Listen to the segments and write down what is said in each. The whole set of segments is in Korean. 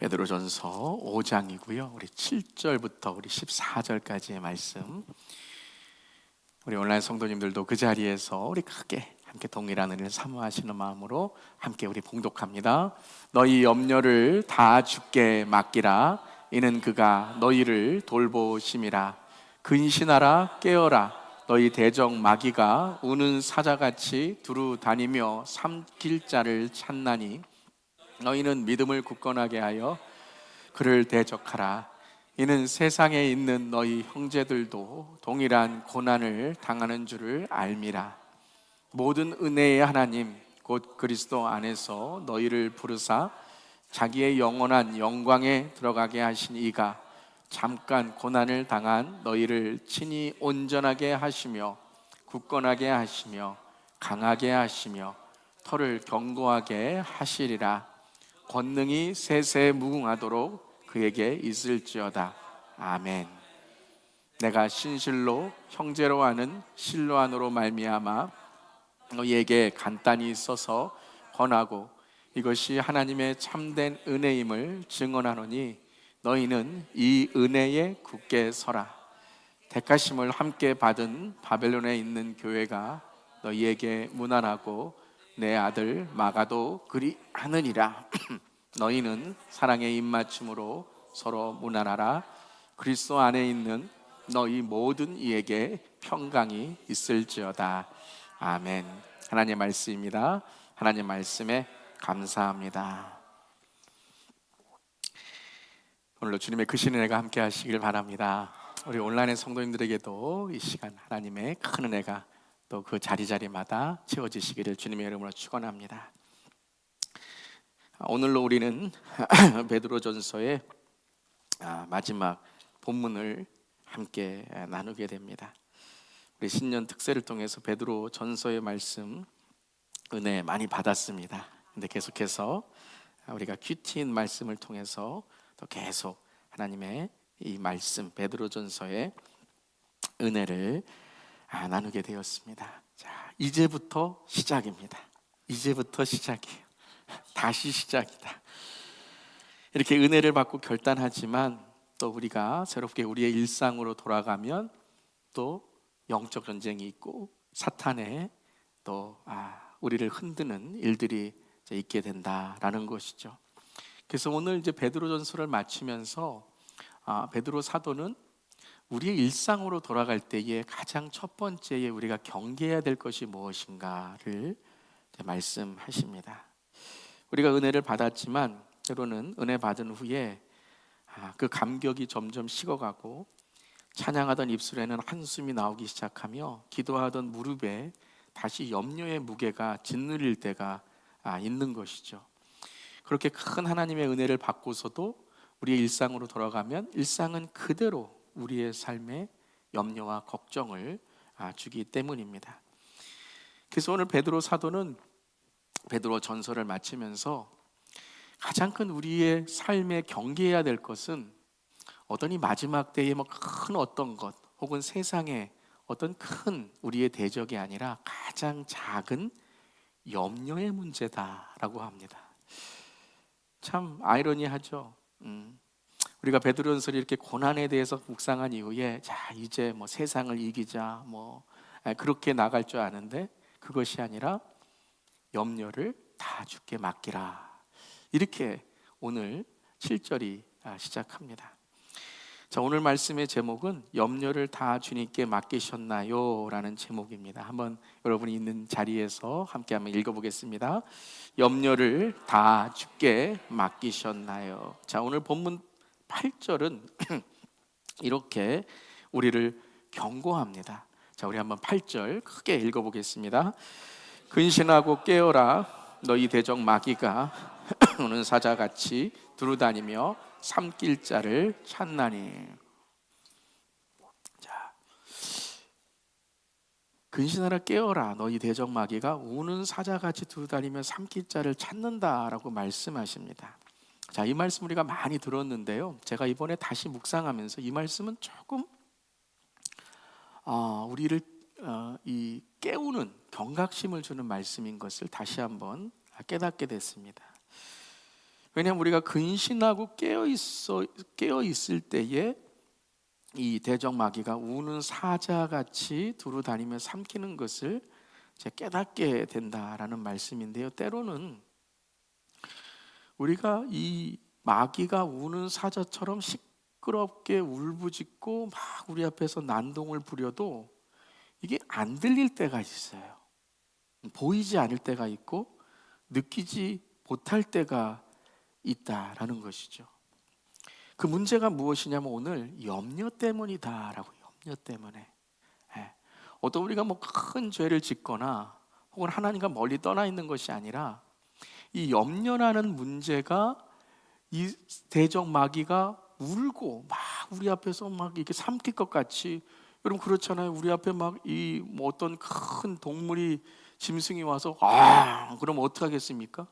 베드로전서 5장이고요. 우리 7절부터 우리 14절까지의 말씀. 우리 온라인 성도님들도 그 자리에서 우리 크게 함께 동일한 은혜를 사모하시는 마음으로 함께 우리 봉독합니다. 너희 염려를 다 주께 맡기라. 이는 그가 너희를 돌보심이라. 근신하라 깨어라. 너희 대적 마귀가 우는 사자같이 두루 다니며 삼킬 자를 찾나니 너희는 믿음을 굳건하게 하여 그를 대적하라. 이는 세상에 있는 너희 형제들도 동일한 고난을 당하는 줄을 알미라. 모든 은혜의 하나님 곧 그리스도 안에서 너희를 부르사 자기의 영원한 영광에 들어가게 하신 이가 잠깐 고난을 당한 너희를 친히 온전하게 하시며 굳건하게 하시며 강하게 하시며 터를 견고하게 하시리라. 권능이 세세 무궁하도록 그에게 있을지어다. 아멘. 내가 신실로 형제로 하는 실로 안으로 말미암아 너희에게 간단히 써서 권하고 이것이 하나님의 참된 은혜임을 증언하노니 너희는 이 은혜에 굳게 서라. 택하심을 함께 받은 바벨론에 있는 교회가 너희에게 문안하고 내 아들 마가도 그리하느니라. 너희는 사랑의 입맞춤으로 서로 문안하라. 그리스도 안에 있는 너희 모든 이에게 평강이 있을지어다. 아멘. 하나님의 말씀입니다. 하나님의 말씀에 감사합니다. 오늘도 주님의 크신 은혜가 함께 하시길 바랍니다. 우리 온라인의 성도님들에게도 이 시간 하나님의 큰 은혜가 또 그 자리자리마다 채워지시기를 주님의 이름으로 축원합니다. 오늘로 우리는 베드로전서의 마지막 본문을 함께 나누게 됩니다. 우리 신년 특세를 통해서 베드로전서의 말씀 은혜 많이 받았습니다. 근데 계속해서 우리가 큐티인 말씀을 통해서 또 계속 하나님의 이 말씀 베드로전서의 은혜를 나누게 되었습니다. 자, 이제부터 시작입니다. 이제부터 시작이에요. 다시 시작이다. 이렇게 은혜를 받고 결단하지만 또 우리가 새롭게 우리의 일상으로 돌아가면 또 영적 전쟁이 있고 사탄의 또 우리를 흔드는 일들이 있게 된다라는 것이죠. 그래서 오늘 이제 베드로전서를 마치면서 베드로 사도는 우리의 일상으로 돌아갈 때에 가장 첫 번째에 우리가 경계해야 될 것이 무엇인가를 말씀하십니다. 우리가 은혜를 받았지만 때로는 은혜 받은 후에 그 감격이 점점 식어가고 찬양하던 입술에는 한숨이 나오기 시작하며 기도하던 무릎에 다시 염려의 무게가 짓누릴 때가 있는 것이죠. 그렇게 큰 하나님의 은혜를 받고서도 우리의 일상으로 돌아가면 일상은 그대로 우리의 삶에 염려와 걱정을 주기 때문입니다. 그래서 오늘 베드로 사도는 베드로 전서를 마치면서 가장 큰 우리의 삶에 경계해야 될 것은 어떤 이 마지막 때에 큰 어떤 것 혹은 세상의 어떤 큰 우리의 대적이 아니라 가장 작은 염려의 문제다라고 합니다. 참 아이러니하죠. 우리가 베드로전서를 이렇게 고난에 대해서 묵상한 이후에 자 이제 세상을 이기자 그렇게 나갈 줄 아는데 그것이 아니라 염려를 다 주께 맡기라. 이렇게 오늘 7절이 시작합니다. 자, 오늘 말씀의 제목은 염려를 다 주님께 맡기셨나요? 라는 제목입니다. 한번 여러분이 있는 자리에서 함께 한번 읽어보겠습니다. 염려를 다 주께 맡기셨나요? 자, 오늘 본문 8절은 이렇게 우리를 경고합니다. 자, 우리 한번 8절 크게 읽어보겠습니다. 근신하고 깨어라. 너희 대적 마귀가 우는 사자같이 두루다니며 삼킬 자를 찾나니. 자, 근신하라 깨어라. 너희 대적 마귀가 우는 사자같이 두루다니며 삼킬 자를 찾는다라고 말씀하십니다. 자, 이 말씀 우리가 많이 들었는데요. 제가 이번에 다시 묵상하면서 이 말씀은 조금 우리를 이 깨우는 경각심을 주는 말씀인 것을 다시 한번 깨닫게 됐습니다. 왜냐하면 우리가 근신하고 깨어 있을 때에 이 대적마귀가 우는 사자같이 두루 다니며 삼키는 것을 이제 깨닫게 된다라는 말씀인데요. 때로는 우리가 이 마귀가 우는 사자처럼 시끄럽게 울부짖고 막 우리 앞에서 난동을 부려도 이게 안 들릴 때가 있어요. 보이지 않을 때가 있고 느끼지 못할 때가 있다라는 것이죠. 그 문제가 무엇이냐면 오늘 염려 때문이다라고. 염려 때문에. 어떤 우리가 뭐 큰 죄를 짓거나 혹은 하나님과 멀리 떠나 있는 것이 아니라 이 염려라는 문제가 이 대적 마귀가 울고 막 우리 앞에서 막 이렇게 삼킬 것 같이, 여러분 그렇잖아요. 우리 앞에 막 이 뭐 어떤 큰 동물이 짐승이 와서 그러면 어떻게 하겠습니까?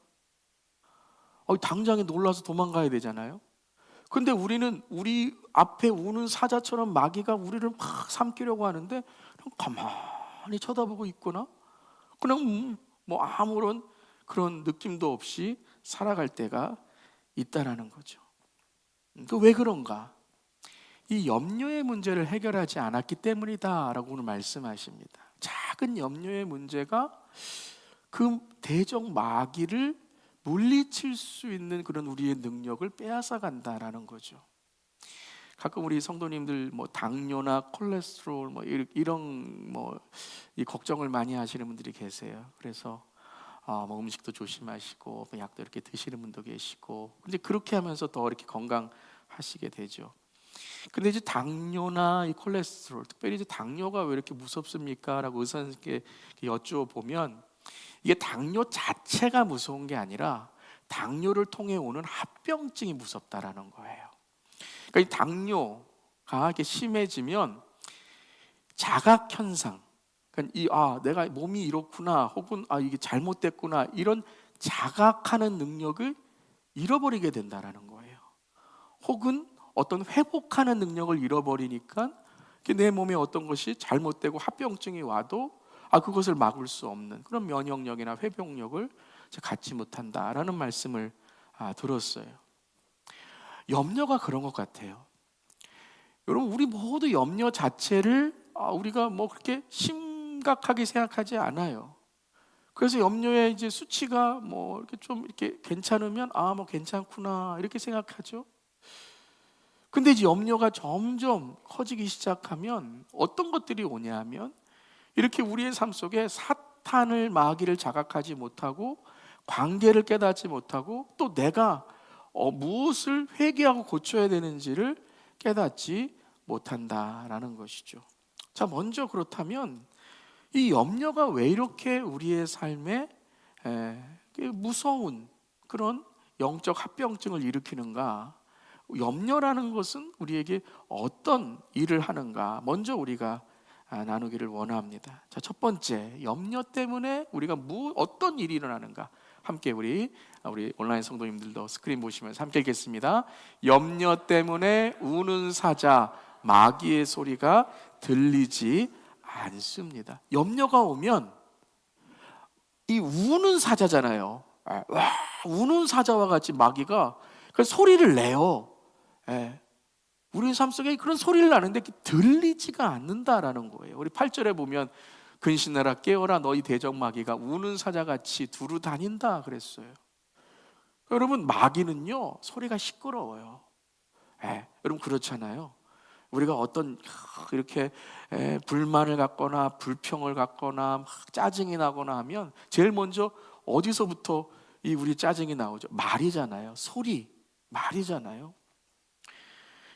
당장에 놀라서 도망가야 되잖아요. 근데 우리는 우리 앞에 우는 사자처럼 마귀가 우리를 막 삼키려고 하는데 그냥 가만히 쳐다보고 있거나 그냥 뭐 아무런 그런 느낌도 없이 살아갈 때가 있다라는 거죠. 왜 그런가? 이 염려의 문제를 해결하지 않았기 때문이다라고 오늘 말씀하십니다. 작은 염려의 문제가 그 대적 마귀를 물리칠 수 있는 그런 우리의 능력을 빼앗아 간다라는 거죠. 가끔 우리 성도님들 뭐 당뇨나 콜레스테롤 뭐 이런 뭐 이 걱정을 많이 하시는 분들이 계세요. 그래서 뭐 음식도 조심하시고 뭐 약도 이렇게 드시는 분도 계시고, 근데 그렇게 하면서 더 이렇게 건강하시게 되죠. 근데 이제 당뇨나 이 콜레스테롤, 특별히 이제 당뇨가 왜 이렇게 무섭습니까? 라고 의사님께 여쭈어보면 이게 당뇨 자체가 무서운 게 아니라 당뇨를 통해 오는 합병증이 무섭다라는 거예요. 그러니까 이 당뇨가 이렇게 심해지면 자각 현상, 그러니까 내가 몸이 이렇구나, 혹은 이게 잘못됐구나, 이런 자각하는 능력을 잃어버리게 된다라는 거예요. 혹은 어떤 회복하는 능력을 잃어버리니까 내 몸에 어떤 것이 잘못되고 합병증이 와도 그것을 막을 수 없는 그런 면역력이나 회복력을 갖지 못한다라는 말씀을 들었어요. 염려가 그런 것 같아요. 여러분, 우리 모두 염려 자체를 우리가 뭐 그렇게 심각하게 생각하지 않아요. 그래서 염려의 이제 수치가 뭐 이렇게 좀 이렇게 괜찮으면 뭐 괜찮구나 이렇게 생각하죠. 근데 이제 염려가 점점 커지기 시작하면 어떤 것들이 오냐면, 이렇게 우리의 삶 속에 사탄을, 마귀를 자각하지 못하고 관계를 깨닫지 못하고 또 내가 무엇을 회개하고 고쳐야 되는지를 깨닫지 못한다라는 것이죠. 자, 먼저 그렇다면 이 염려가 왜 이렇게 우리의 삶에 무서운 그런 영적 합병증을 일으키는가? 염려라는 것은 우리에게 어떤 일을 하는가? 먼저 우리가 나누기를 원합니다. 자, 첫 번째, 염려 때문에 우리가 어떤 일이 일어나는가? 함께 우리 온라인 성도님들도 스크린 보시면서 함께 읽겠습니다. 염려 때문에 우는 사자 마귀의 소리가 들리지 않습니다. 염려가 오면 이 우는 사자잖아요. 우는 사자와 같이 마귀가 그 소리를 내요. 우리 삶 속에 그런 소리를 나는데 들리지가 않는다라는 거예요. 우리 8절에 보면 근신하라 깨어라 너희 대적 마귀가 우는 사자같이 두루 다닌다 그랬어요. 여러분, 마귀는요 소리가 시끄러워요. 여러분 그렇잖아요. 우리가 어떤 이렇게 불만을 갖거나 불평을 갖거나 막 짜증이 나거나 하면 제일 먼저 어디서부터 이 우리 짜증이 나오죠? 말이잖아요. 소리, 말이잖아요.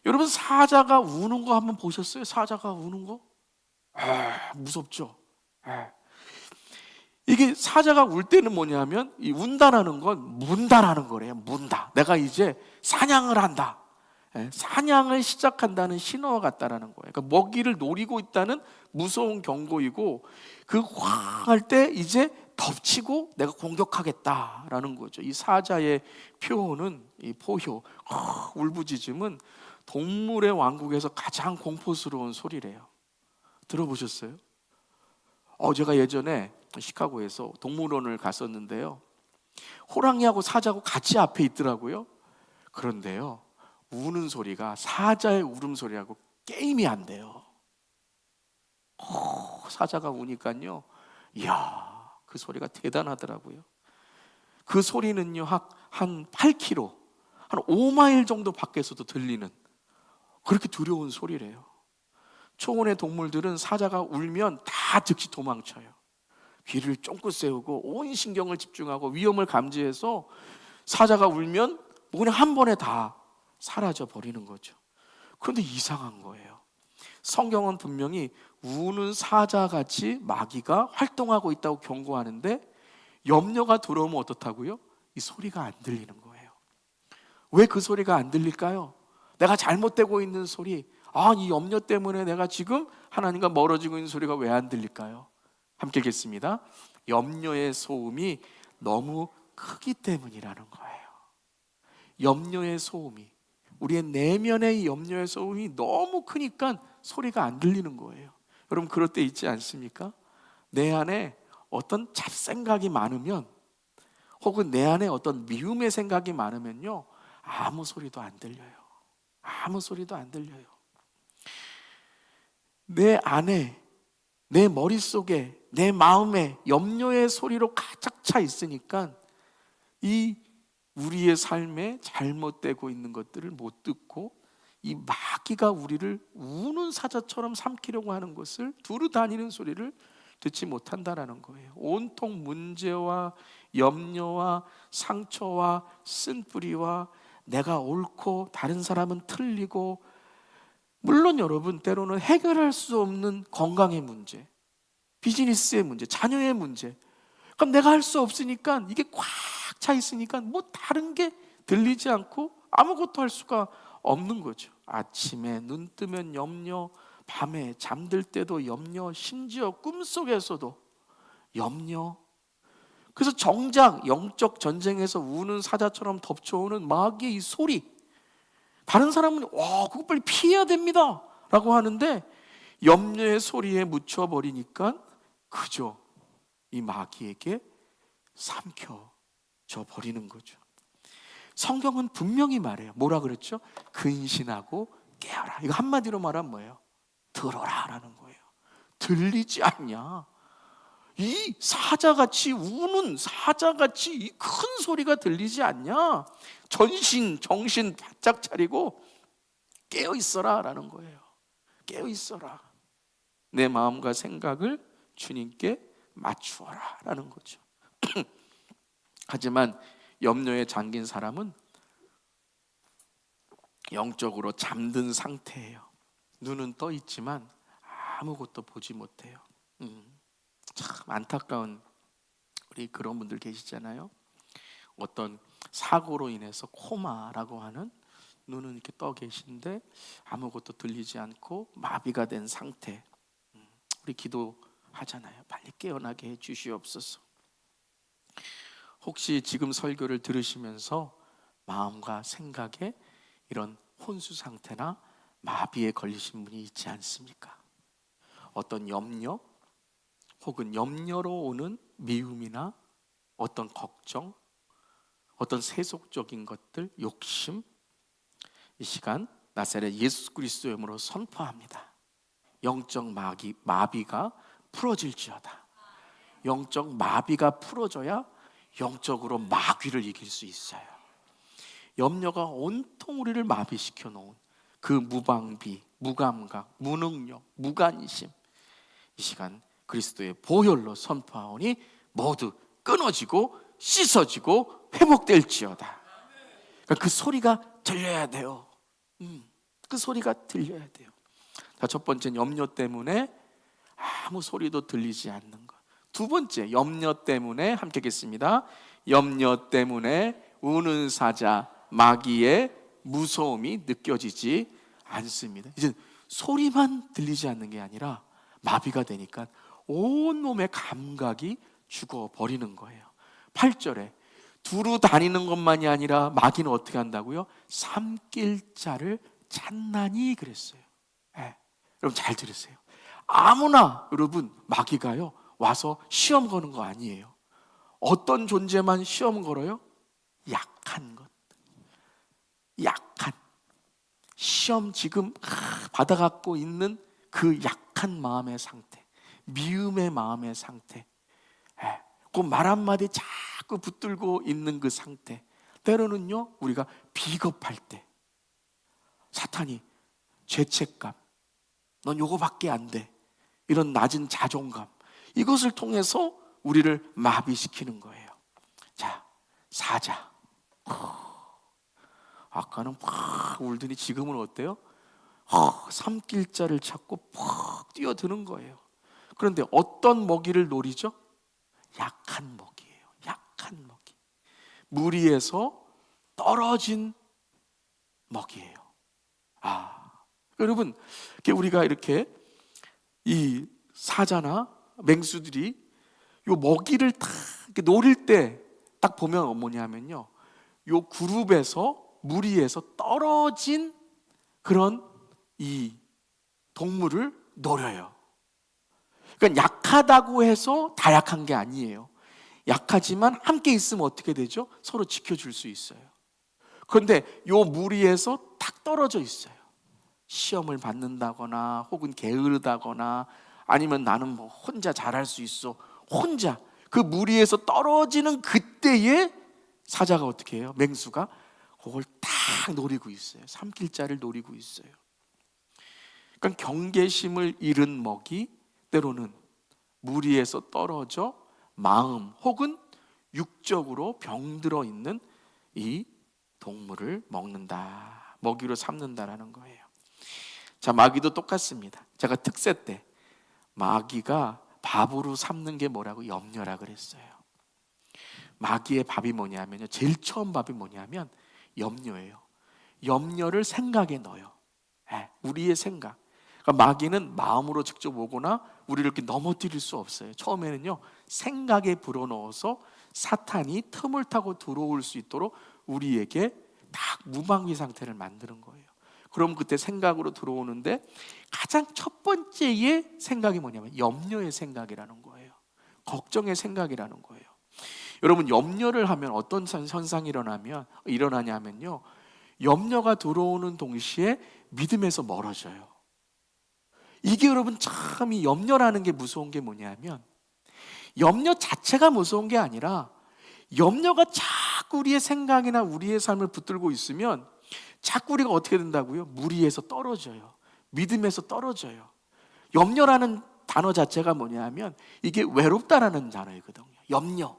여러분, 사자가 우는 거 한번 보셨어요? 사자가 우는 거? 무섭죠. 이게 사자가 울 때는 뭐냐면 이 운다라는 건 문다라는 거래요. 문다. 내가 이제 사냥을 한다. 사냥을 시작한다는 신호와 같다라는 거예요. 그러니까 먹이를 노리고 있다는 무서운 경고이고, 그 황 할 때 이제 덮치고 내가 공격하겠다라는 거죠. 이 사자의 표현은, 이 포효, 울부짖음은 동물의 왕국에서 가장 공포스러운 소리래요. 들어보셨어요? 제가 예전에 시카고에서 동물원을 갔었는데요. 호랑이하고 사자하고 같이 앞에 있더라고요. 그런데요, 우는 소리가 사자의 울음소리하고 게임이 안 돼요. 사자가 우니까요, 이야, 그 소리가 대단하더라고요. 그 소리는요, 한 8km, 한 5마일 정도 밖에서도 들리는 그렇게 두려운 소리래요. 초원의 동물들은 사자가 울면 다 즉시 도망쳐요. 귀를 쫑긋 세우고 온 신경을 집중하고 위험을 감지해서 사자가 울면 그냥 한 번에 다 사라져 버리는 거죠. 그런데 이상한 거예요. 성경은 분명히 우는 사자같이 마귀가 활동하고 있다고 경고하는데 염려가 들어오면 어떻다고요? 이 소리가 안 들리는 거예요. 왜 그 소리가 안 들릴까요? 내가 잘못되고 있는 소리, 이 염려 때문에 내가 지금 하나님과 멀어지고 있는 소리가 왜 안 들릴까요? 함께 읽겠습니다. 염려의 소음이 너무 크기 때문이라는 거예요. 염려의 소음이, 우리의 내면의 염려의 소음이 너무 크니까 소리가 안 들리는 거예요. 여러분, 그럴 때 있지 않습니까? 내 안에 어떤 잡생각이 많으면, 혹은 내 안에 어떤 미움의 생각이 많으면요, 아무 소리도 안 들려요. 아무 소리도 안 들려요. 내 안에, 내 머릿속에, 내 마음에 염려의 소리로 가득 차 있으니까 이 우리의 삶에 잘못되고 있는 것들을 못 듣고 이 마귀가 우리를 우는 사자처럼 삼키려고 하는 것을, 두루 다니는 소리를 듣지 못한다라는 거예요. 온통 문제와 염려와 상처와 쓴뿌리와 내가 옳고 다른 사람은 틀리고, 물론 여러분, 때로는 해결할 수 없는 건강의 문제, 비즈니스의 문제, 자녀의 문제, 그럼 내가 할 수 없으니까, 이게 꽉 차 있으니까 뭐 다른 게 들리지 않고 아무것도 할 수가 없는 거죠. 아침에 눈 뜨면 염려, 밤에 잠들 때도 염려, 심지어 꿈속에서도 염려. 그래서 정작 영적 전쟁에서 우는 사자처럼 덮쳐오는 마귀의 이 소리, 다른 사람은 그거 빨리 피해야 됩니다 라고 하는데 염려의 소리에 묻혀버리니까 그저 이 마귀에게 삼켜져 버리는 거죠. 성경은 분명히 말해요. 뭐라 그랬죠? 근신하고 깨어라. 이거 한마디로 말하면 뭐예요? 들어라 라는 거예요. 들리지 않냐? 이 사자같이 우는, 사자같이 이 큰 소리가 들리지 않냐? 정신 바짝 차리고 깨어 있어라 라는 거예요. 깨어 있어라. 내 마음과 생각을 주님께 맞추어라 라는 거죠. 하지만 염려에 잠긴 사람은 영적으로 잠든 상태예요. 눈은 떠 있지만 아무것도 보지 못해요. 참 안타까운 우리 그런 분들 계시잖아요. 어떤 사고로 인해서 코마라고 하는, 눈은 이렇게 떠 계신데 아무것도 들리지 않고 마비가 된 상태. 우리 기도하잖아요. 빨리 깨어나게 해 주시옵소서. 혹시 지금 설교를 들으시면서 마음과 생각에 이런 혼수 상태나 마비에 걸리신 분이 있지 않습니까? 어떤 염려, 혹은 염려로 오는 미움이나 어떤 걱정, 어떤 세속적인 것들, 욕심, 이 시간 나사렛 예수 그리스도의 이름으로 선포합니다. 영적 마비가 풀어질지어다. 영적 마비가 풀어져야 영적으로 마귀를 이길 수 있어요. 염려가 온통 우리를 마비시켜 놓은 그 무방비, 무감각, 무능력, 무관심, 이 시간 그리스도의 보혈로 선포하오니 모두 끊어지고 씻어지고 회복될지어다. 그러니까 그 소리가 들려야 돼요. 그 소리가 들려야 돼요. 자, 첫 번째는 염려 때문에 아무 소리도 들리지 않는 것. 두 번째, 염려 때문에, 함께 읽겠습니다. 염려 때문에 우는 사자, 마귀의 무서움이 느껴지지 않습니다. 이제 소리만 들리지 않는 게 아니라 마비가 되니까 온몸의 감각이 죽어버리는 거예요. 8절에 두루 다니는 것만이 아니라 마귀는 어떻게 한다고요? 삼킬 자를 찾나니 그랬어요. 여러분 잘 들으세요. 아무나 여러분 마귀가요 와서 시험 거는 거 아니에요. 어떤 존재만 시험 걸어요? 약한 것. 약한. 시험 지금 받아갖고 있는 그 약한 마음의 상태, 미움의 마음의 상태, 그 말 한마디 자꾸 붙들고 있는 그 상태, 때로는요 우리가 비겁할 때 사탄이 죄책감, 넌 요거밖에 안 돼, 이런 낮은 자존감, 이것을 통해서 우리를 마비시키는 거예요. 자, 사자. 아까는 막 울더니 지금은 어때요? 삼킬 자를 찾고 퍽 뛰어드는 거예요. 그런데 어떤 먹이를 노리죠? 약한 먹이에요. 약한 먹이. 무리에서 떨어진 먹이에요. 여러분, 우리가 이렇게 이 사자나 맹수들이 요 먹이를 딱 노릴 때 딱 보면 뭐냐면요, 요 그룹에서 무리에서 떨어진 그런 이 동물을 노려요. 그러니까 약하다고 해서 다 약한 게 아니에요. 약하지만 함께 있으면 어떻게 되죠? 서로 지켜줄 수 있어요. 그런데 요 무리에서 딱 떨어져 있어요. 시험을 받는다거나 혹은 게으르다거나 아니면 나는 뭐 혼자 잘할 수 있어, 혼자 그 무리에서 떨어지는 그때에 사자가 어떻게 해요? 맹수가 그걸 딱 노리고 있어요. 삼킬 자를 노리고 있어요. 그러니까 경계심을 잃은 먹이, 때로는 무리에서 떨어져 마음 혹은 육적으로 병들어 있는 이 동물을 먹는다, 먹이로 삼는다라는 거예요. 자, 마귀도 똑같습니다. 제가 특세 때 마귀가 밥으로 삼는 게 뭐라고? 염려라 그랬어요. 마귀의 밥이 뭐냐면요, 제일 처음 밥이 뭐냐면 염려예요. 염려를 생각에 넣어요. 우리의 생각. 그러니까 마귀는 마음으로 직접 오거나 우리를 이렇게 넘어뜨릴 수 없어요. 처음에는요, 생각에 불어넣어서 사탄이 틈을 타고 들어올 수 있도록 우리에게 딱 무방비 상태를 만드는 거예요. 그럼 그때 생각으로 들어오는데 가장 첫 번째의 생각이 뭐냐면 염려의 생각이라는 거예요. 걱정의 생각이라는 거예요. 여러분, 염려를 하면 어떤 현상이 일어나냐면요, 염려가 들어오는 동시에 믿음에서 멀어져요. 이게 여러분 참, 이 염려라는 게 무서운 게 뭐냐면 염려 자체가 무서운 게 아니라 염려가 자꾸 우리의 생각이나 우리의 삶을 붙들고 있으면 자꾸 우리가 어떻게 된다고요? 무리에서 떨어져요. 믿음에서 떨어져요. 염려라는 단어 자체가 뭐냐면 이게 외롭다라는 단어이거든요. 염려.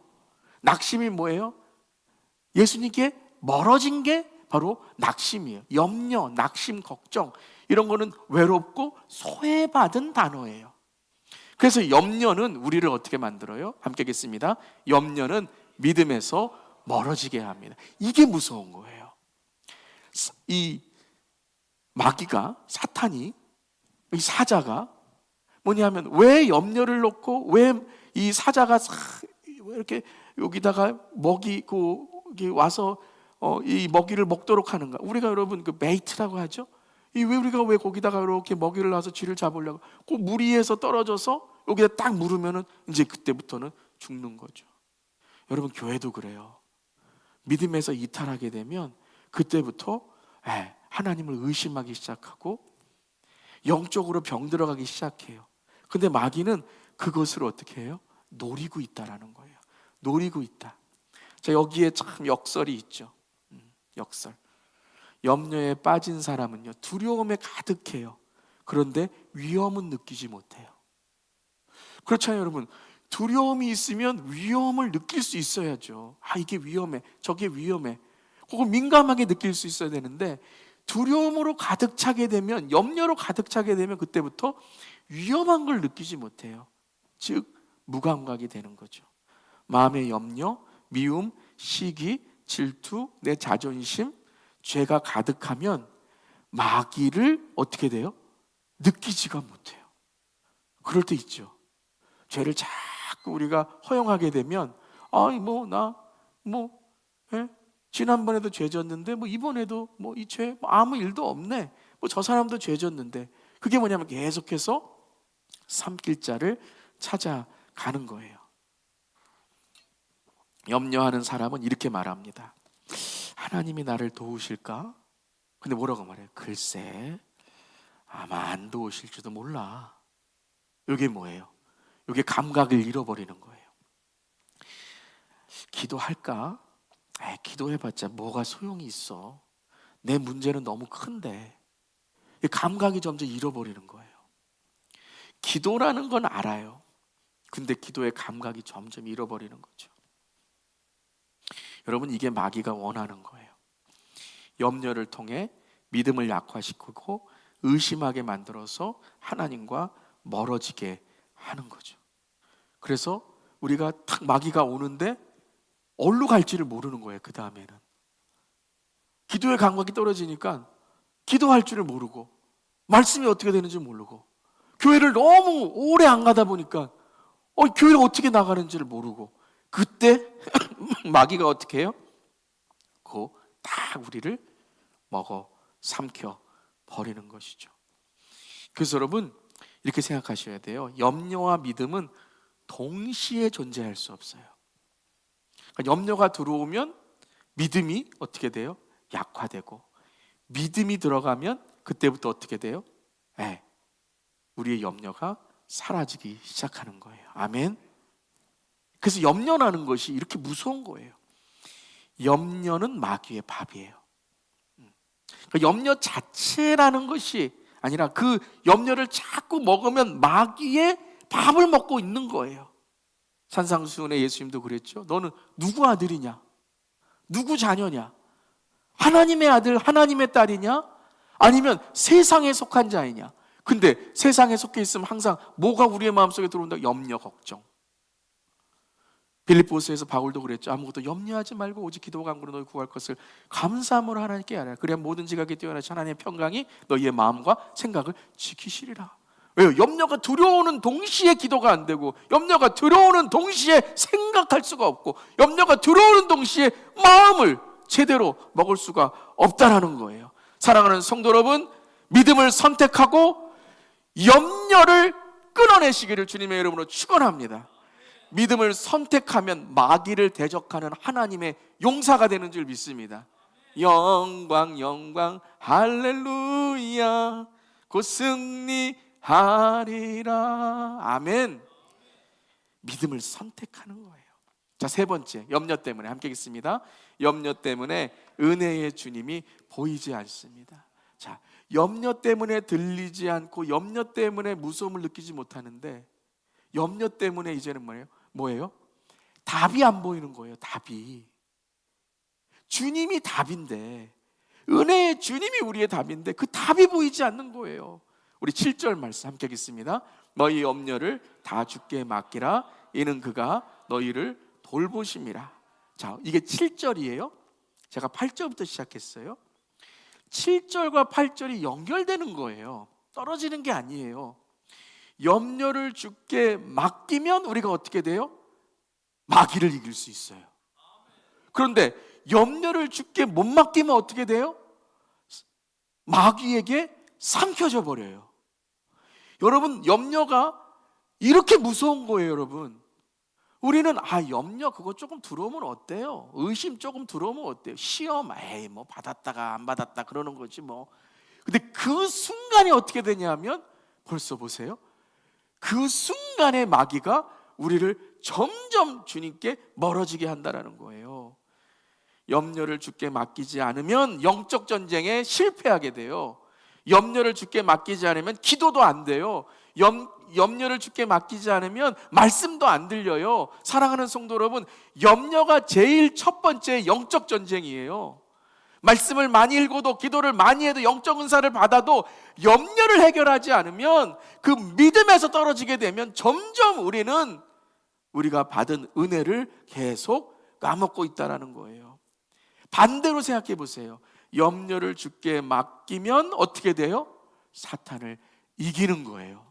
낙심이 뭐예요? 예수님께 멀어진 게 바로 낙심이에요. 염려, 낙심, 걱정, 이런 거는 외롭고 소외받은 단어예요. 그래서 염려는 우리를 어떻게 만들어요? 함께 하겠습니다. 염려는 믿음에서 멀어지게 합니다. 이게 무서운 거예요. 이 마귀가, 사탄이, 이 사자가 뭐냐면 왜 염려를 놓고 왜 이 사자가 이렇게 여기다가 먹이 와서 이 먹이를 먹도록 하는가? 우리가 여러분 그 베이트라고 하죠. 왜 우리가 왜 거기다가 이렇게 먹이를 놔서 쥐를 잡으려고? 그 무리에서 떨어져서 여기다 딱 물으면은 이제 그때부터는 죽는 거죠. 여러분, 교회도 그래요. 믿음에서 이탈하게 되면 그때부터 하나님을 의심하기 시작하고 영적으로 병들어가기 시작해요. 근데 마귀는 그것을 어떻게 해요? 노리고 있다라는 거예요. 노리고 있다. 자, 여기에 참 역설이 있죠. 역설. 염려에 빠진 사람은요, 두려움에 가득해요. 그런데 위험은 느끼지 못해요. 그렇잖아요, 여러분. 두려움이 있으면 위험을 느낄 수 있어야죠. 이게 위험해, 저게 위험해, 그걸 민감하게 느낄 수 있어야 되는데 두려움으로 가득 차게 되면, 염려로 가득 차게 되면 그때부터 위험한 걸 느끼지 못해요. 즉 무감각이 되는 거죠. 마음의 염려, 미움, 시기, 질투, 내 자존심, 죄가 가득하면 마귀를 어떻게 돼요? 느끼지가 못해요. 그럴 때 있죠. 죄를 자꾸 우리가 허용하게 되면 지난번에도 죄 졌는데 이번에도 이 죄 아무 일도 없네, 저 사람도 죄 졌는데, 그게 뭐냐면 계속해서 삼킬 자를 찾아가는 거예요. 염려하는 사람은 이렇게 말합니다. 하나님이 나를 도우실까? 근데 뭐라고 말해요? 글쎄, 아마 안 도우실지도 몰라. 이게 뭐예요? 이게 감각을 잃어버리는 거예요. 기도할까? 기도해봤자 뭐가 소용이 있어. 내 문제는 너무 큰데. 감각이 점점 잃어버리는 거예요. 기도라는 건 알아요. 근데 기도의 감각이 점점 잃어버리는 거죠. 여러분, 이게 마귀가 원하는 거예요. 염려를 통해 믿음을 약화시키고 의심하게 만들어서 하나님과 멀어지게 하는 거죠. 그래서 우리가 탁 마귀가 오는데 어디로 갈지를 모르는 거예요. 그 다음에는 기도의 감각이 떨어지니까 기도할 줄을 모르고 말씀이 어떻게 되는지 모르고 교회를 너무 오래 안 가다 보니까 교회를 어떻게 나가는지를 모르고 그때 마귀가 어떻게 해요? 딱 우리를 먹어 삼켜 버리는 것이죠. 그래서 여러분 이렇게 생각하셔야 돼요. 염려와 믿음은 동시에 존재할 수 없어요. 그러니까 염려가 들어오면 믿음이 어떻게 돼요? 약화되고 믿음이 들어가면 그때부터 어떻게 돼요? 우리의 염려가 사라지기 시작하는 거예요. 아멘. 그래서 염려라는 것이 이렇게 무서운 거예요. 염려는 마귀의 밥이에요. 그러니까 염려 자체라는 것이 아니라 그 염려를 자꾸 먹으면 마귀의 밥을 먹고 있는 거예요. 산상수훈의 예수님도 그랬죠. 너는 누구 아들이냐? 누구 자녀냐? 하나님의 아들, 하나님의 딸이냐? 아니면 세상에 속한 자이냐? 근데 세상에 속해 있으면 항상 뭐가 우리의 마음속에 들어온다? 염려, 걱정. 빌립보서에서 바울도 그랬죠. 아무것도 염려하지 말고 오직 기도와 간구로 너희 구할 것을 감사함으로 하나님께 아뢰라. 그래야 모든 지각에 뛰어나신 하나님의 평강이 너희의 마음과 생각을 지키시리라. 왜요? 염려가 들어오는 동시에 기도가 안 되고 염려가 들어오는 동시에 생각할 수가 없고 염려가 들어오는 동시에 마음을 제대로 먹을 수가 없다라는 거예요. 사랑하는 성도 여러분, 믿음을 선택하고 염려를 끊어내시기를 주님의 이름으로 축원합니다. 믿음을 선택하면 마귀를 대적하는 하나님의 용사가 되는 줄 믿습니다. 영광 영광 할렐루야 곧 승리하리라. 아멘. 믿음을 선택하는 거예요. 자, 세 번째, 염려 때문에 함께 읽습니다. 염려 때문에 은혜의 주님이 보이지 않습니다. 자, 염려 때문에 들리지 않고 염려 때문에 무서움을 느끼지 못하는데 염려 때문에 이제는 뭐예요? 답이 안 보이는 거예요. 답이. 주님이 답인데, 은혜의 주님이 우리의 답인데 그 답이 보이지 않는 거예요. 우리 7절 말씀 함께 읽습니다. 너희 염려를 다 주께 맡기라. 이는 그가 너희를 돌보심이라. 자, 이게 7절이에요. 제가 8절부터 시작했어요. 7절과 8절이 연결되는 거예요. 떨어지는 게 아니에요. 염려를 주께 맡기면 우리가 어떻게 돼요? 마귀를 이길 수 있어요. 그런데 염려를 주께 못 맡기면 어떻게 돼요? 마귀에게 삼켜져 버려요. 여러분, 염려가 이렇게 무서운 거예요. 여러분, 우리는 염려 그거 조금 들어오면 어때요? 의심 조금 들어오면 어때요? 시험 뭐 받았다가 안 받았다 그러는 거지 뭐. 근데 그 순간에 어떻게 되냐면 벌써 보세요. 그 순간에 마귀가 우리를 점점 주님께 멀어지게 한다는 거예요. 염려를 주께 맡기지 않으면 영적 전쟁에 실패하게 돼요. 염려를 주께 맡기지 않으면 기도도 안 돼요. 염려를 주께 맡기지 않으면 말씀도 안 들려요. 사랑하는 성도 여러분, 염려가 제일 첫 번째 영적 전쟁이에요. 말씀을 많이 읽어도 기도를 많이 해도 영적 은사를 받아도 염려를 해결하지 않으면 그 믿음에서 떨어지게 되면 점점 우리는 우리가 받은 은혜를 계속 까먹고 있다는 거예요. 반대로 생각해 보세요. 염려를 주께 맡기면 어떻게 돼요? 사탄을 이기는 거예요.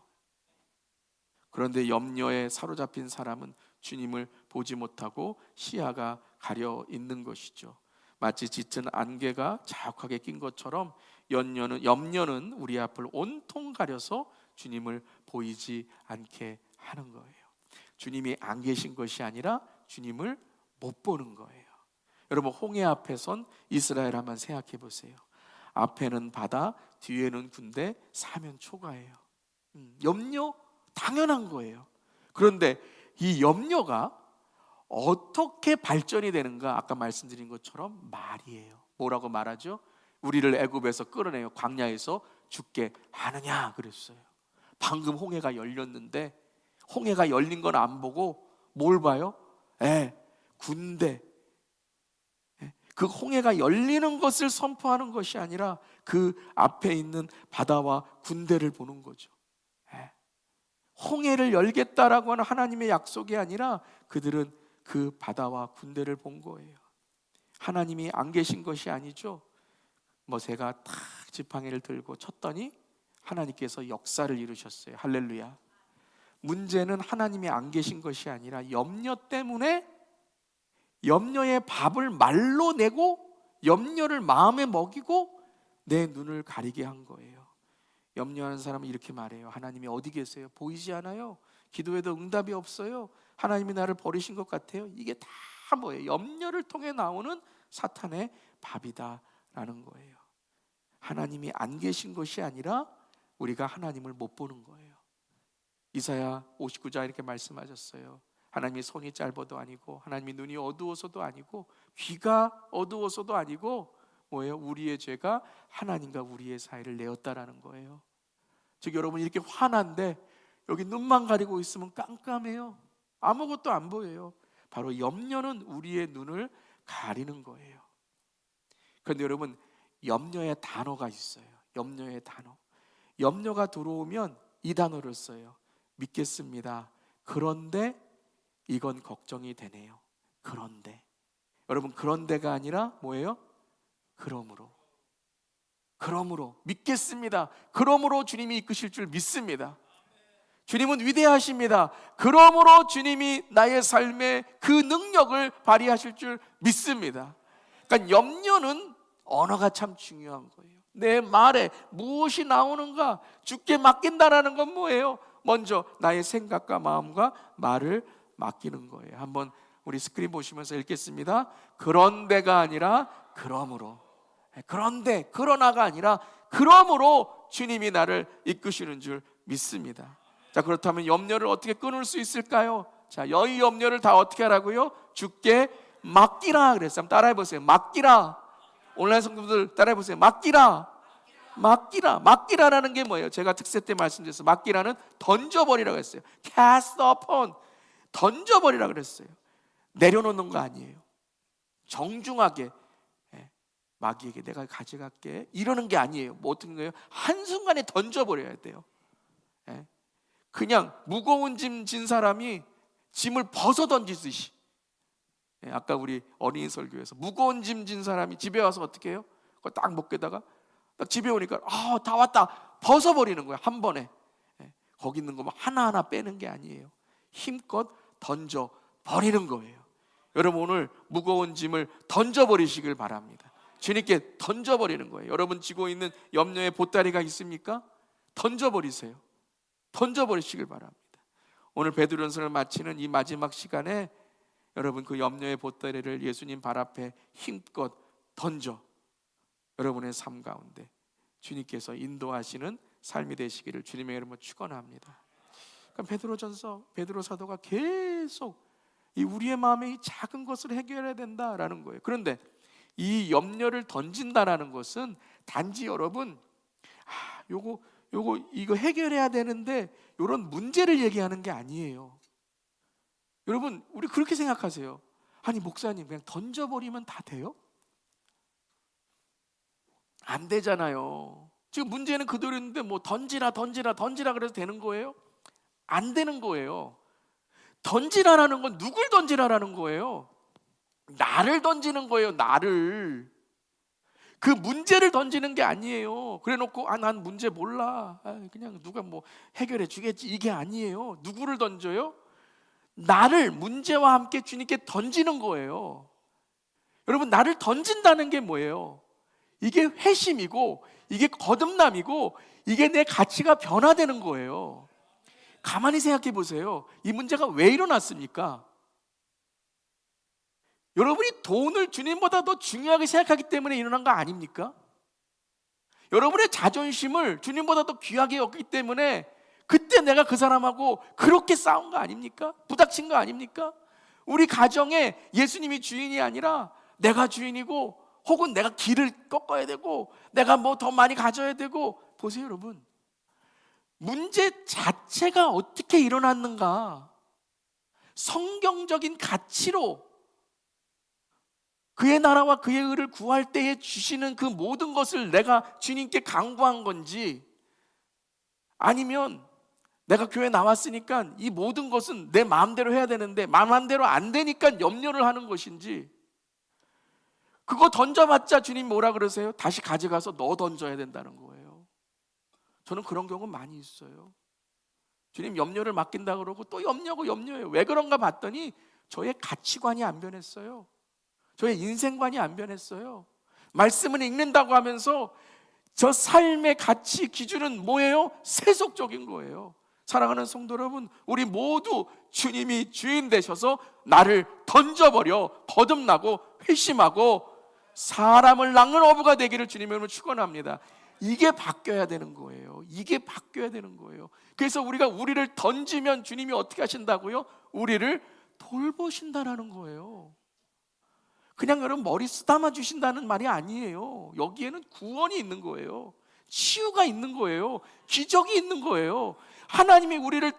그런데 염려에 사로잡힌 사람은 주님을 보지 못하고 시야가 가려 있는 것이죠. 마치 짙은 안개가 자욱하게 낀 것처럼 염려는 우리 앞을 온통 가려서 주님을 보이지 않게 하는 거예요. 주님이 안 계신 것이 아니라 주님을 못 보는 거예요. 여러분, 홍해 앞에 선 이스라엘 한번 생각해 보세요. 앞에는 바다, 뒤에는 군대, 사면 초가예요. 염려 당연한 거예요. 그런데 이 염려가 어떻게 발전이 되는가? 아까 말씀드린 것처럼 말이에요. 뭐라고 말하죠? 우리를 애굽에서 끌어내요 광야에서 죽게 하느냐 그랬어요. 방금 홍해가 열렸는데 홍해가 열린 건 안 보고 뭘 봐요? 군대. 그 홍해가 열리는 것을 선포하는 것이 아니라 그 앞에 있는 바다와 군대를 보는 거죠. 홍해를 열겠다라고 하는 하나님의 약속이 아니라 그들은 그 바다와 군대를 본 거예요. 하나님이 안 계신 것이 아니죠. 모세가 탁 지팡이를 들고 쳤더니 하나님께서 역사를 이루셨어요. 할렐루야. 문제는 하나님이 안 계신 것이 아니라 염려 때문에 염려의 밥을 말로 내고 염려를 마음에 먹이고 내 눈을 가리게 한 거예요. 염려하는 사람은 이렇게 말해요. 하나님이 어디 계세요? 보이지 않아요? 기도해도 응답이 없어요? 하나님이 나를 버리신 것 같아요? 이게 다 뭐예요? 염려를 통해 나오는 사탄의 밥이다라는 거예요. 하나님이 안 계신 것이 아니라 우리가 하나님을 못 보는 거예요. 이사야 59장 이렇게 말씀하셨어요. 하나님이 손이 짧아도 아니고 하나님이 눈이 어두워서도 아니고 귀가 어두워서도 아니고 뭐예요? 우리의 죄가 하나님과 우리의 사이를 내었다라는 거예요. 즉 여러분 이렇게 화난데 여기 눈만 가리고 있으면 깜깜해요. 아무것도 안 보여요. 바로 염려는 우리의 눈을 가리는 거예요. 그런데 여러분 염려의 단어가 있어요. 염려의 단어. 염려가 들어오면 이 단어를 써요. 믿겠습니다. 그런데 이건 걱정이 되네요. 그런데 여러분 그런데가 아니라 뭐예요? 그러므로 믿겠습니다. 그러므로 주님이 이끄실 줄 믿습니다. 주님은 위대하십니다. 그러므로 주님이 나의 삶에 그 능력을 발휘하실 줄 믿습니다. 그러니까 염려는 언어가 참 중요한 거예요. 내 말에 무엇이 나오는가? 주께 맡긴다라는 건 뭐예요? 먼저 나의 생각과 마음과 말을 맡기는 거예요. 한번 우리 스크린 보시면서 읽겠습니다. 그런데가 아니라 그러므로. 그런데 그러나가 아니라 그러므로 주님이 나를 이끄시는 줄 믿습니다. 자, 그렇다면 염려를 어떻게 끊을 수 있을까요? 자, 이 염려를 다 어떻게 하라고요? 주께 맡기라 그랬어요. 한번 따라해 보세요. 맡기라. 온라인 성도들 따라해 보세요. 맡기라라는 게 뭐예요? 제가 특세 때 말씀드렸어요. 맡기라는 던져버리라고 했어요. cast upon, 던져버리라고 그랬어요. 내려놓는 거 아니에요. 정중하게 마귀에게 내가 가져갈게 이러는 게 아니에요. 뭐 어떤 거예요? 한순간에 던져버려야 돼요. 그냥 무거운 짐 진 사람이 짐을 벗어 던지듯이. 아까 우리 어린이 설교에서 무거운 짐 진 사람이 집에 와서 어떻게 해요? 그거 딱 먹게다가 딱 집에 오니까 다 왔다 벗어버리는 거야 한 번에. 거기 있는 거 하나하나 빼는 게 아니에요. 힘껏 던져버리는 거예요. 여러분 오늘 무거운 짐을 던져버리시길 바랍니다. 주님께 던져버리는 거예요. 여러분 지고 있는 염려의 보따리가 있습니까? 던져버리세요. 던져버리시길 바랍니다. 오늘 베드로전서를 마치는 이 마지막 시간에 여러분 그 염려의 보따리를 예수님 발 앞에 힘껏 던져 여러분의 삶 가운데 주님께서 인도하시는 삶이 되시기를 주님의 이름으로 축원합니다. 그러니까 베드로전서 베드로 사도가 계속 이 우리의 마음에 이 작은 것을 해결해야 된다라는 거예요. 그런데 이 염려를 던진다라는 것은 단지 여러분 이거 해결해야 되는데 이런 문제를 얘기하는 게 아니에요. 여러분 우리 그렇게 생각하세요. 아니 목사님 그냥 던져버리면 다 돼요? 안 되잖아요. 지금 문제는 그대로 있는데 뭐 던지라 그래서 되는 거예요? 안 되는 거예요. 던지라라는 건 누굴 던지라라는 거예요? 나를 던지는 거예요. 나를. 그 문제를 던지는 게 아니에요. 그래놓고 난 문제 몰라. 그냥 누가 뭐 해결해 주겠지. 이게 아니에요. 누구를 던져요? 나를 문제와 함께 주님께 던지는 거예요. 여러분 나를 던진다는 게 뭐예요? 이게 회심이고 이게 거듭남이고 이게 내 가치가 변화되는 거예요. 가만히 생각해 보세요. 이 문제가 왜 일어났습니까? 여러분이 돈을 주님보다 더 중요하게 생각하기 때문에 일어난 거 아닙니까? 여러분의 자존심을 주님보다 더 귀하게 여기기 때문에 그때 내가 그 사람하고 그렇게 싸운 거 아닙니까? 부닥친 거 아닙니까? 우리 가정에 예수님이 주인이 아니라 내가 주인이고, 혹은 내가 길을 꺾어야 되고, 내가 뭐 더 많이 가져야 되고. 보세요 여러분, 문제 자체가 어떻게 일어났는가, 성경적인 가치로 그의 나라와 그의 의를 구할 때에 주시는 그 모든 것을 내가 주님께 강구한 건지, 아니면 내가 교회 나왔으니까 이 모든 것은 내 마음대로 해야 되는데 마음대로 안 되니까 염려를 하는 것인지. 그거 던져봤자 주님 뭐라 그러세요? 다시 가져가서 너 던져야 된다는 거예요. 저는 그런 경우 많이 있어요. 주님 염려를 맡긴다 그러고 또 염려고 염려해요. 왜 그런가 봤더니 저의 가치관이 안 변했어요. 저의 인생관이 안 변했어요. 말씀을 읽는다고 하면서 저 삶의 가치 기준은 뭐예요? 세속적인 거예요. 사랑하는 성도 여러분, 우리 모두 주님이 주인 되셔서 나를 던져버려 거듭나고 회심하고 사람을 낚는 어부가 되기를 주님의 이름으로 축원합니다. 이게 바뀌어야 되는 거예요. 이게 바뀌어야 되는 거예요. 그래서 우리가 우리를 던지면 주님이 어떻게 하신다고요? 우리를 돌보신다라는 거예요. 그냥 여러분 머리 쓰다마 주신다는 말이 아니에요. 여기에는 구원이 있는 거예요. 치유가 있는 거예요. 기적이 있는 거예요. 하나님이 우리를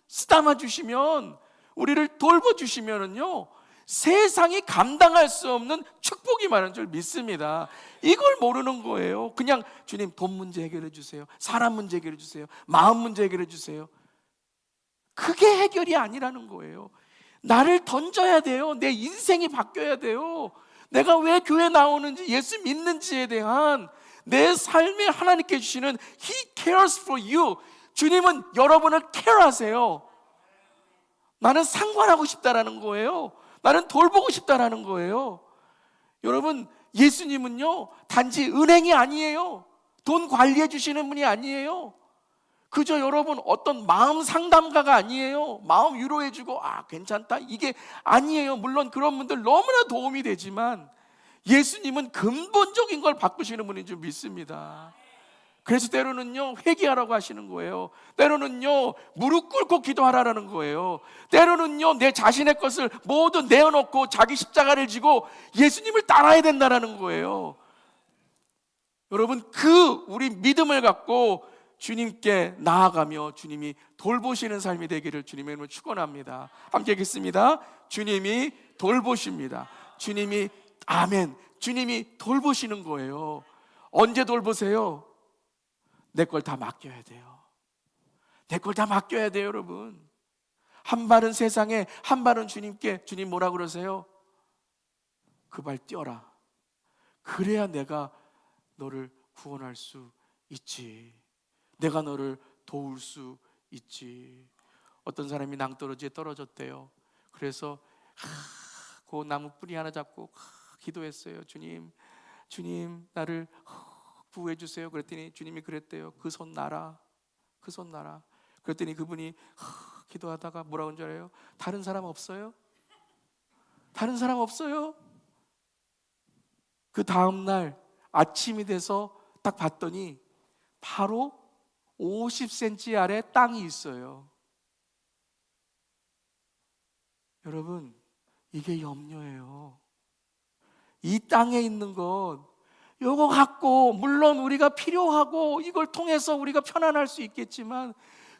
쓰다마 주시면, 우리를 돌보주시면은요, 세상이 감당할 수 없는 축복이 많은 줄 믿습니다. 이걸 모르는 거예요. 그냥 주님 돈 문제 해결해 주세요, 사람 문제 해결해 주세요, 마음 문제 해결해 주세요. 그게 해결이 아니라는 거예요. 나를 던져야 돼요. 내 인생이 바뀌어야 돼요. 내가 왜 교회 나오는지, 예수 믿는지에 대한 내 삶에 하나님께 주시는 He cares for you. 주님은 여러분을 케어하세요. 나는 상관하고 싶다라는 거예요. 나는 돌보고 싶다라는 거예요. 여러분, 예수님은요 단지 은행이 아니에요. 돈 관리해 주시는 분이 아니에요. 그저 여러분 어떤 마음 상담가가 아니에요. 마음 위로해 주고 괜찮다 이게 아니에요. 물론 그런 분들 너무나 도움이 되지만 예수님은 근본적인 걸 바꾸시는 분인 줄 믿습니다. 그래서 때로는요 회개하라고 하시는 거예요. 때로는요 무릎 꿇고 기도하라는 거예요. 때로는요 내 자신의 것을 모두 내어놓고 자기 십자가를 지고 예수님을 따라야 된다는 거예요. 여러분, 우리 믿음을 갖고 주님께 나아가며 주님이 돌보시는 삶이 되기를 주님의 이름으로 축원합니다. 함께 하겠습니다. 주님이 돌보십니다. 주님이, 아멘, 주님이 돌보시는 거예요. 언제 돌보세요? 내 걸 다 맡겨야 돼요. 내 걸 다 맡겨야 돼요. 여러분, 한 발은 세상에, 한 발은 주님께. 주님 뭐라 그러세요? 그 발 뛰어라. 그래야 내가 너를 구원할 수 있지. 내가 너를 도울 수 있지. 어떤 사람이 낭떠러지에 떨어졌대요. 그래서 그 나무 뿌리 하나 잡고 기도했어요. 주님 나를 구해 주세요. 그랬더니 주님이 그랬대요. 그 손 놔라. 그 손 놔라. 그랬더니 그분이 기도하다가 뭐라고 한 줄 알아요? 다른 사람 없어요? 다른 사람 없어요? 그 다음날 아침이 돼서 딱 봤더니 바로 50cm 아래 땅이 있어요. 여러분, 이게 염려예요. 이 땅에 있는 것, 요거 갖고 물론 우리가 필요하고 이걸 통해서 우리가 편안할 수 있겠지만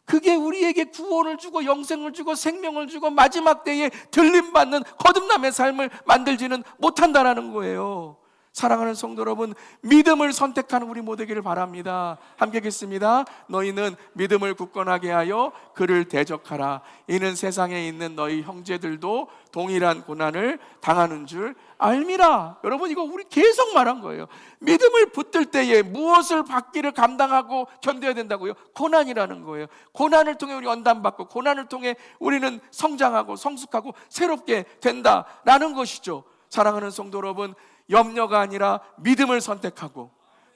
그게 우리에게 구원을 주고 영생을 주고 생명을 주고 마지막 때에 들림받는 거듭남의 삶을 만들지는 못한다라는 거예요. 사랑하는 성도 여러분, 믿음을 선택하는 우리 모두기를 바랍니다. 함께 읽겠습니다. 너희는 믿음을 굳건하게 하여 그를 대적하라. 이는 세상에 있는 너희 형제들도 동일한 고난을 당하는 줄 알미라. 여러분, 이거 우리 계속 말한 거예요. 믿음을 붙들 때에 무엇을 받기를 감당하고 견뎌야 된다고요? 고난이라는 거예요. 고난을 통해 우리 연단받고 고난을 통해 우리는 성장하고 성숙하고 새롭게 된다라는 것이죠. 사랑하는 성도 여러분, 염려가 아니라 믿음을 선택하고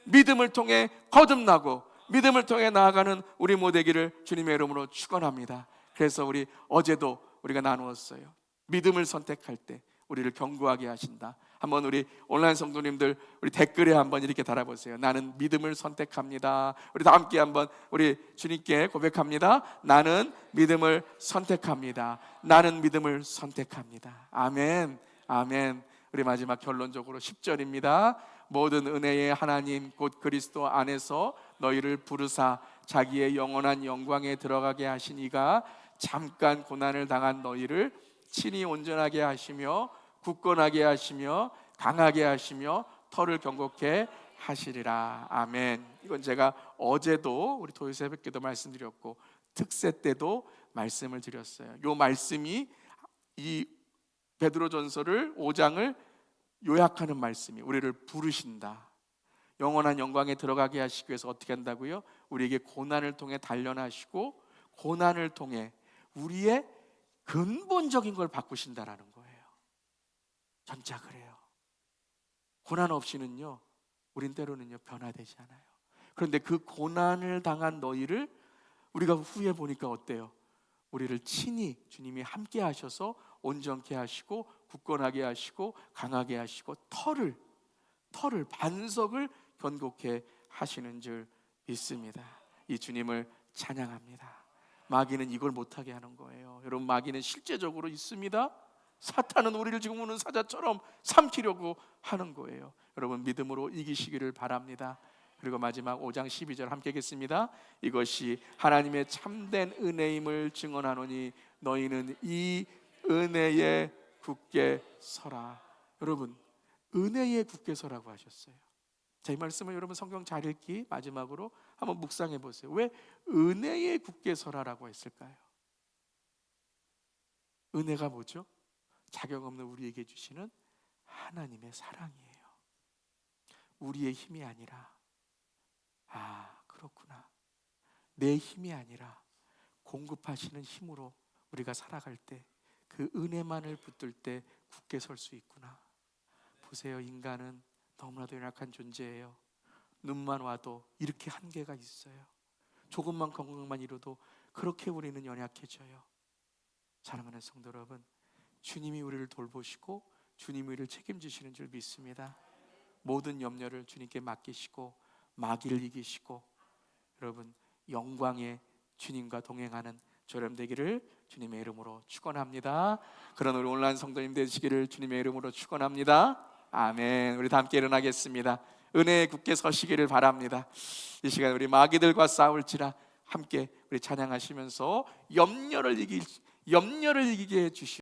믿음을 통해 거듭나고 믿음을 통해 나아가는 우리 모두 되기를 주님의 이름으로 축원합니다. 그래서 우리 어제도 우리가 나누었어요. 믿음을 선택할 때 우리를 견고하게 하신다. 한번 우리 온라인 성도님들 우리 댓글에 한번 이렇게 달아보세요. 나는 믿음을 선택합니다. 우리 다 함께 한번 우리 주님께 고백합니다. 나는 믿음을 선택합니다. 나는 믿음을 선택합니다. 아멘, 아멘. 우리 마지막 결론적으로 10절입니다. 모든 은혜의 하나님 곧 그리스도 안에서 너희를 부르사 자기의 영원한 영광에 들어가게 하신 이가 잠깐 고난을 당한 너희를 친히 온전하게 하시며 굳건하게 하시며 강하게 하시며 터를 견고케 하시리라. 아멘. 이건 제가 어제도 우리 토요일 새벽기도 말씀드렸고 특세 때도 말씀을 드렸어요. 이 말씀이 이 베드로전서를 5장을 요약하는 말씀이 우리를 부르신다. 영원한 영광에 들어가게 하시기 위해서 어떻게 한다고요? 우리에게 고난을 통해 단련하시고 고난을 통해 우리의 근본적인 걸 바꾸신다라는 거예요. 전자 그래요. 고난 없이는요, 우린 때로는요 변화되지 않아요. 그런데 그 고난을 당한 너희를 우리가 후에 보니까 어때요? 우리를 친히 주님이 함께 하셔서 온전케 하시고 굳건하게 하시고 강하게 하시고 터를 반석을 견고케 하시는 줄 믿습니다. 이 주님을 찬양합니다. 마귀는 이걸 못하게 하는 거예요. 여러분, 마귀는 실제적으로 있습니다. 사탄은 우리를 지금 우는 사자처럼 삼키려고 하는 거예요. 여러분, 믿음으로 이기시기를 바랍니다. 그리고 마지막 5장 12절 함께 읽겠습니다. 이것이 하나님의 참된 은혜임을 증언하노니 너희는 이 은혜에 굳게 서라. 여러분, 은혜에 굳게 서라고 하셨어요. 자, 이 말씀을 여러분 성경 잘 읽기 마지막으로 한번 묵상해 보세요. 왜 은혜에 굳게 서라라고 했을까요? 은혜가 뭐죠? 자격 없는 우리에게 주시는 하나님의 사랑이에요. 우리의 힘이 아니라, 그렇구나, 내 힘이 아니라 공급하시는 힘으로 우리가 살아갈 때 그 은혜만을 붙들 때 굳게 설 수 있구나. 보세요, 인간은 너무나도 연약한 존재예요. 눈만 와도 이렇게 한계가 있어요. 조금만 건강만 이뤄도 그렇게 우리는 연약해져요. 사랑하는 성도 여러분, 주님이 우리를 돌보시고 주님이 우리를 책임지시는 줄 믿습니다. 모든 염려를 주님께 맡기시고 마귀를 이기시고 여러분 영광의 주님과 동행하는 저렴 되기를 주님의 이름으로 축원합니다. 그런 우리 온라인 성도님 되시기를 주님의 이름으로 축원합니다. 아멘. 우리 다 함께 일어나겠습니다. 은혜에 굳게 서시기를 바랍니다. 이 시간 우리 마귀들과 싸울지라 함께 우리 찬양하시면서 염려를 이기게 해주시옵소서.